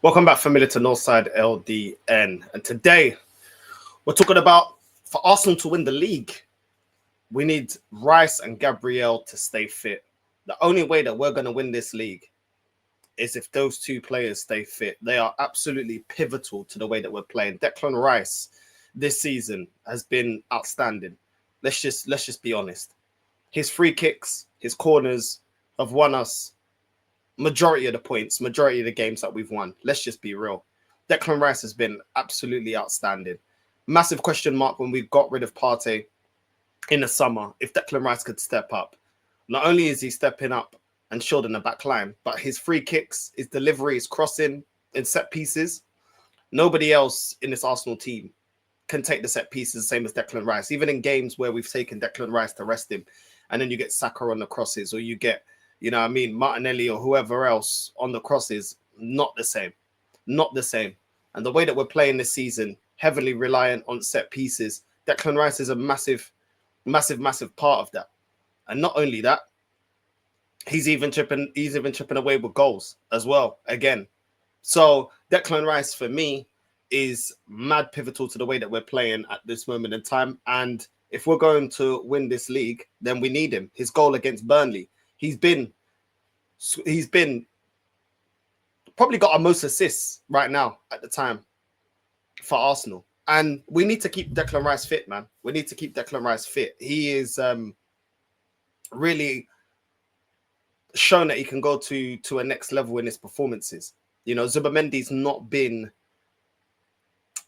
Welcome back, familiar to Northside LDN. And today we're talking about for Arsenal to win the league, we need Rice and Gabriel to stay fit. The only way that we're going to win this league is if those two players stay fit. They are absolutely pivotal to the way that we're playing. Declan Rice this season has been outstanding. Let's just be honest. His free kicks, his corners have won us majority of the points, majority of the games that we've won. Let's just be real. Declan Rice has been absolutely outstanding. Massive question mark when we got rid of Partey in the summer. If Declan Rice could step up, not only is he stepping up and shielding the back line, but his free kicks, his delivery, his crossing in set pieces. Nobody else in this Arsenal team can take the set pieces the same as Declan Rice. Even in games where we've taken Declan Rice to rest him, and then you get Saka on the crosses, or you get, Martinelli or whoever else on the crosses, not the same. Not the same. And the way that we're playing this season, heavily reliant on set pieces, Declan Rice is a massive part of that. And not only that, he's even chipping away with goals as well, again. So Declan Rice, for me, is mad pivotal to the way that we're playing at this moment in time. And if we're going to win this league, then we need him. His goal against Burnley, he's been probably got our most assists right now at the time for Arsenal. And we need to keep Declan Rice fit, man. We need to keep Declan Rice fit. He is really shown that he can go to a next level in his performances. You know, Zubamendi's not been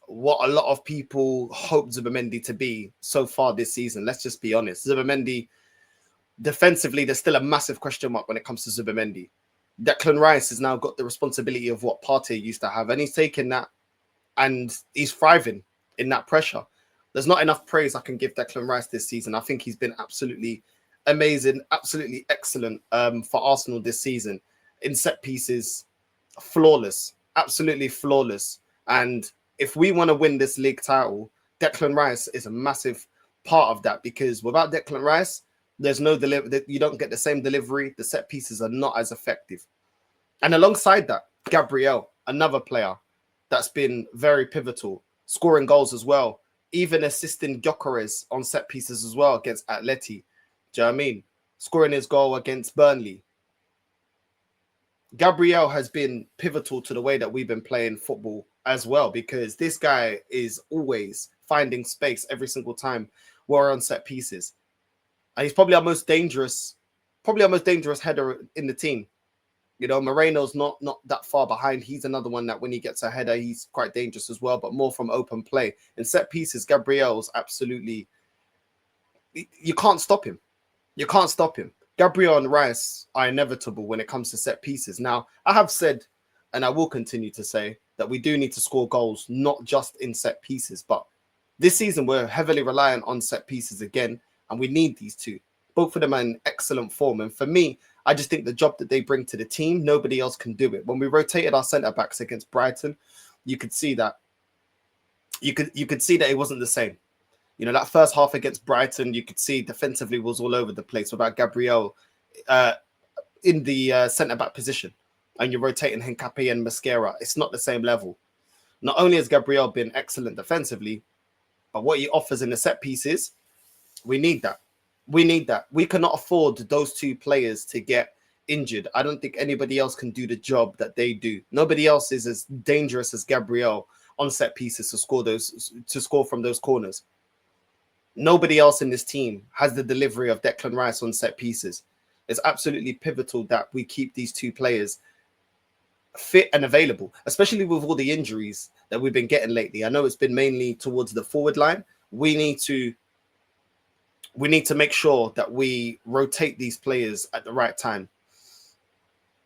what a lot of people hope Zubamendi to be so far this season. Let's just be honest. Zubamendi, defensively, there's still a massive question mark when it comes to Zubamendi. Declan Rice has now got the responsibility of what Partey used to have, and he's taken that and he's thriving in that pressure. There's not enough praise I can give Declan Rice this season. I think he's been absolutely amazing, absolutely excellent for Arsenal this season. In set pieces, flawless, absolutely flawless. And if we want to win this league title, Declan Rice is a massive part of that, because without Declan Rice, there's no delivery. You don't get the same delivery. The set pieces are not as effective. And alongside that, Gabriel, another player that's been very pivotal, scoring goals as well, even assisting Gyökeres on set pieces as well against Atleti. Do you know what I mean? Scoring his goal against Burnley. Gabriel has been pivotal to the way that we've been playing football as well, because this guy is always finding space every single time we're on set pieces. And he's probably our most dangerous header in the team. You know, Moreno's not that far behind. He's another one that when he gets a header, he's quite dangerous as well, but more from open play. In set pieces, Gabriel's absolutely... You can't stop him. You can't stop him. Gabriel and Rice are inevitable when it comes to set pieces. Now, I have said, and I will continue to say, that we do need to score goals, not just in set pieces. But this season, we're heavily reliant on set pieces again, and we need these two. Both of them are in excellent form. And for me, I just think the job that they bring to the team, nobody else can do it. When we rotated our centre-backs against Brighton, you could see that. You could see that it wasn't the same. You know, that first half against Brighton, you could see defensively was all over the place without Gabriel in the centre-back position. And you're rotating Hincapié and Mosquera. It's not the same level. Not only has Gabriel been excellent defensively, but what he offers in the set pieces, we need that. We need that. We cannot afford those two players to get injured. I don't think anybody else can do the job that they do. Nobody else is as dangerous as Gabriel on set pieces to score from those corners. Nobody else in this team has the delivery of Declan Rice on set pieces. It's absolutely pivotal that we keep these two players fit and available, especially with all the injuries that we've been getting lately. I know it's been mainly towards the forward line. We need to make sure that we rotate these players at the right time.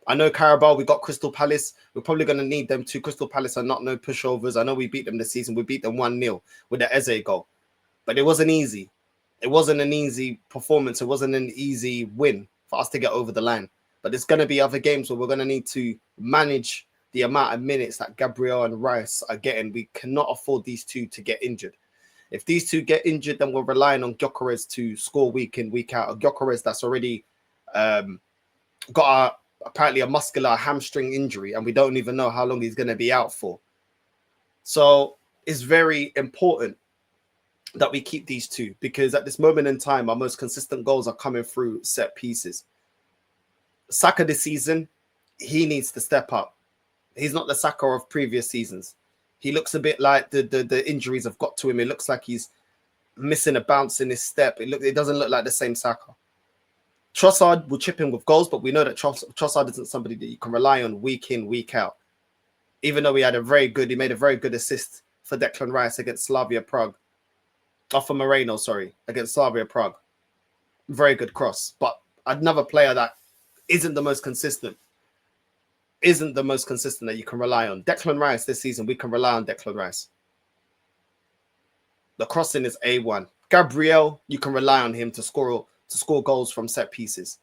I know Carabao, we got Crystal Palace. We're probably going to need them too. Crystal Palace are not no pushovers. I know we beat them this season. We beat them 1-0 with the Eze goal. But it wasn't easy. It wasn't an easy performance. It wasn't an easy win for us to get over the line. But there's going to be other games where we're going to need to manage the amount of minutes that Gabriel and Rice are getting. We cannot afford these two to get injured. If these two get injured, then we're relying on Gyökeres to score week in, week out. A Gyökeres that's already got apparently a muscular hamstring injury, and we don't even know how long he's going to be out for. So it's very important that we keep these two, because at this moment in time, our most consistent goals are coming through set pieces. Saka this season, he needs to step up. He's not the Saka of previous seasons. He looks a bit like the injuries have got to him. It looks like he's missing a bounce in his step. It doesn't look like the same Saka. Trossard will chip in with goals, but we know that Trossard isn't somebody that you can rely on week in, week out. Even though he made a very good assist for Declan Rice against Slavia Prague. For Moreno, sorry, against Slavia Prague. Very good cross. But another player that isn't the most consistent that you can rely on. Declan Rice this season, we can rely on Declan Rice. The crossing is A1. Gabriel, you can rely on him to score goals from set pieces.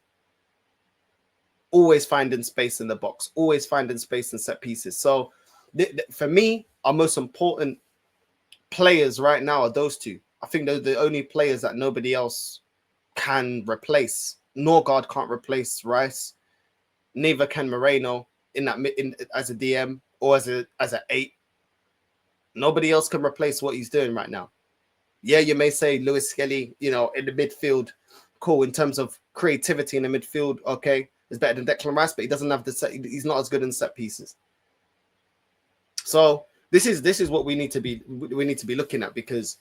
Always finding space in the box. Always finding space in set pieces. So for me, our most important players right now are those two. I think they're the only players that nobody else can replace. Norgard can't replace Rice. Neither can Moreno in as a DM or as an 8. Nobody else can replace what he's doing right now. Yeah, you may say Lewis Skelly, in the midfield, cool. In terms of creativity in the midfield, okay, is better than Declan Rice, but he doesn't have he's not as good in set pieces. So this is what we need to be looking at, because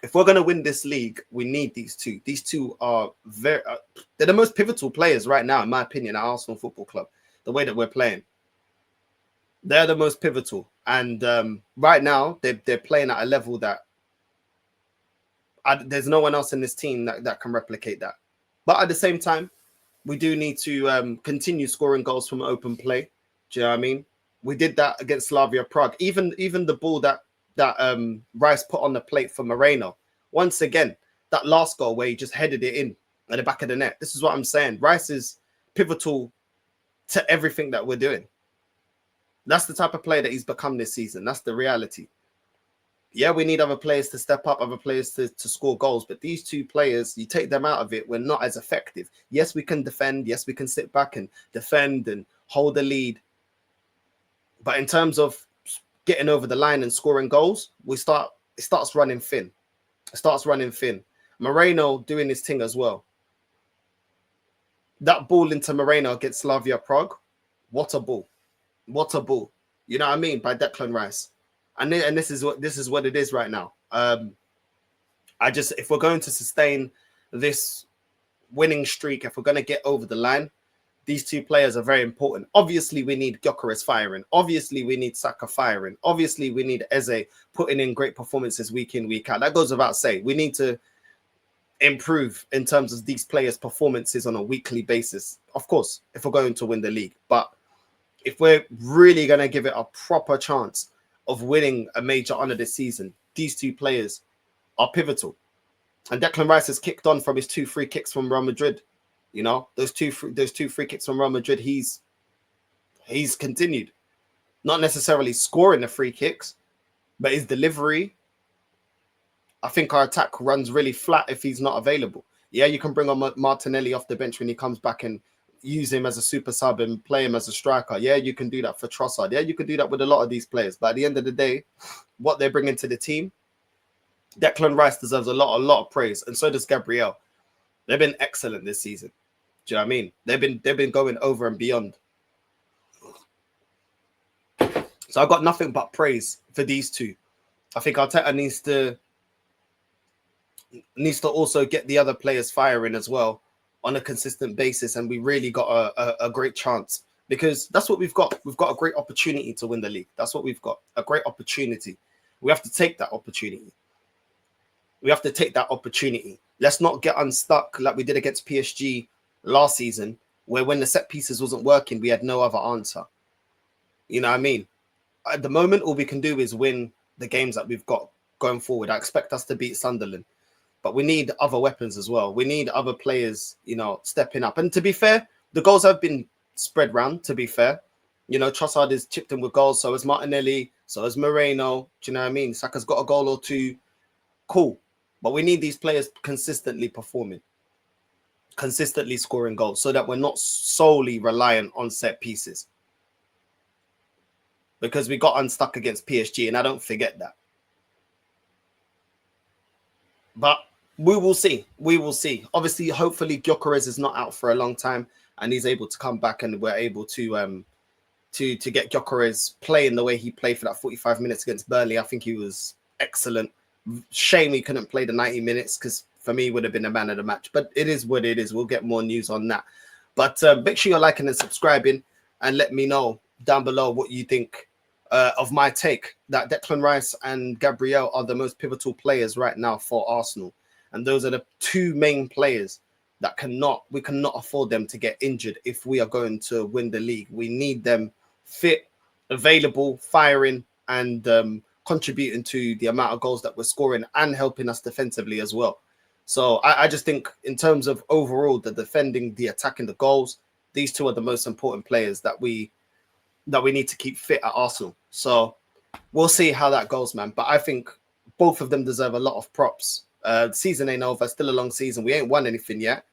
if we're going to win this league, we need these two. These two are they're the most pivotal players right now, in my opinion, at Arsenal Football Club. The way that we're playing, they're the most pivotal, and right now they're playing at a level that there's no one else in this team that can replicate that. But at the same time, we do need to continue scoring goals from open play. Do you know what I mean? We did that against Slavia Prague. Even the ball that Rice put on the plate for Moreno. Once again, that last goal where he just headed it in at the back of the net. This is what I'm saying. Rice is pivotal to everything that we're doing. That's the type of player that he's become this season. That's the reality. Yeah, we need other players to step up, other players to score goals. But these two players, you take them out of it, we're not as effective. Yes, we can defend. Yes, we can sit back and defend and hold the lead. But in terms of getting over the line and scoring goals, it starts running thin. It starts running thin. Moreno doing his thing as well. That ball into Moreno against Slavia Prague, what a ball. What a ball. You know what I mean? By Declan Rice. And this is what it is right now. If we're going to sustain this winning streak, if we're going to get over the line, these two players are very important. Obviously, we need Gyökeres firing. Obviously, we need Saka firing. Obviously, we need Eze putting in great performances week in, week out. That goes without saying. We need to improve in terms of these players' performances on a weekly basis. Of course, if we're going to win the league. But if we're really going to give it a proper chance of winning a major honor this season, these two players are pivotal. And Declan Rice has kicked on from his 2 free kicks from Real Madrid. Those two free kicks from Real Madrid, he's continued. Not necessarily scoring the free kicks, but his delivery. I think our attack runs really flat if he's not available. Yeah, you can bring on Martinelli off the bench when he comes back and use him as a super sub and play him as a striker. Yeah, you can do that for Trossard. Yeah, you can do that with a lot of these players. But at the end of the day, what they're bringing to the team, Declan Rice deserves a lot of praise, and so does Gabriel. They've been excellent this season. Do you know what I mean? They've been going over and beyond. So I've got nothing but praise for these two. I think Arteta needs to also get the other players firing as well on a consistent basis, and we really got a great chance, because that's what we've got. We've got a great opportunity to win the league. That's what we've got, a great opportunity. We have to take that opportunity. Let's not get unstuck like we did against PSG last season, where when the set pieces wasn't working, we had no other answer. You know what I mean? At the moment, all we can do is win the games that we've got going forward. I expect us to beat Sunderland, but we need other weapons as well. We need other players, stepping up. And to be fair, the goals have been spread round, to be fair. Trossard is chipped in with goals, so is Martinelli, so is Moreno. Do you know what I mean? Saka's got a goal or two. Cool. But we need these players consistently performing. consistently scoring goals so that we're not solely reliant on set pieces. Because we got unstuck against PSG, and I don't forget that. But we will see. We will see. Obviously, hopefully, Gyökeres is not out for a long time, and he's able to come back, and we're able to get Gyökeres playing the way he played for that 45 minutes against Burnley. I think he was excellent. Shame he couldn't play the 90 minutes, because for me, would have been the man of the match. But it is what it is. We'll get more news on that. But make sure you're liking and subscribing, and let me know down below what you think of my take that Declan Rice and Gabriel are the most pivotal players right now for Arsenal. And those are the two main players that we cannot afford them to get injured if we are going to win the league. We need them fit, available, firing, and contributing to the amount of goals that we're scoring and helping us defensively as well. So I just think in terms of overall the defending, the attacking, the goals, these two are the most important players that we need to keep fit at Arsenal. So we'll see how that goes, man. But I think both of them deserve a lot of props. The season ain't over, still a long season. We ain't won anything yet.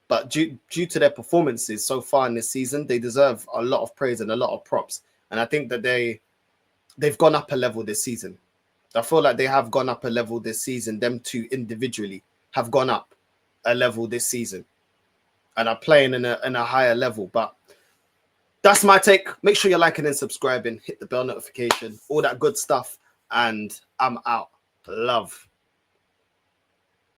But due to their performances so far in this season, they deserve a lot of praise and a lot of props. And I think that they've gone up a level this season. I feel like they have gone up a level this season. Them two individually have gone up a level this season and are playing in a higher level. But that's my take. Make sure you're liking and subscribing. Hit the bell notification. All that good stuff. And I'm out. Love.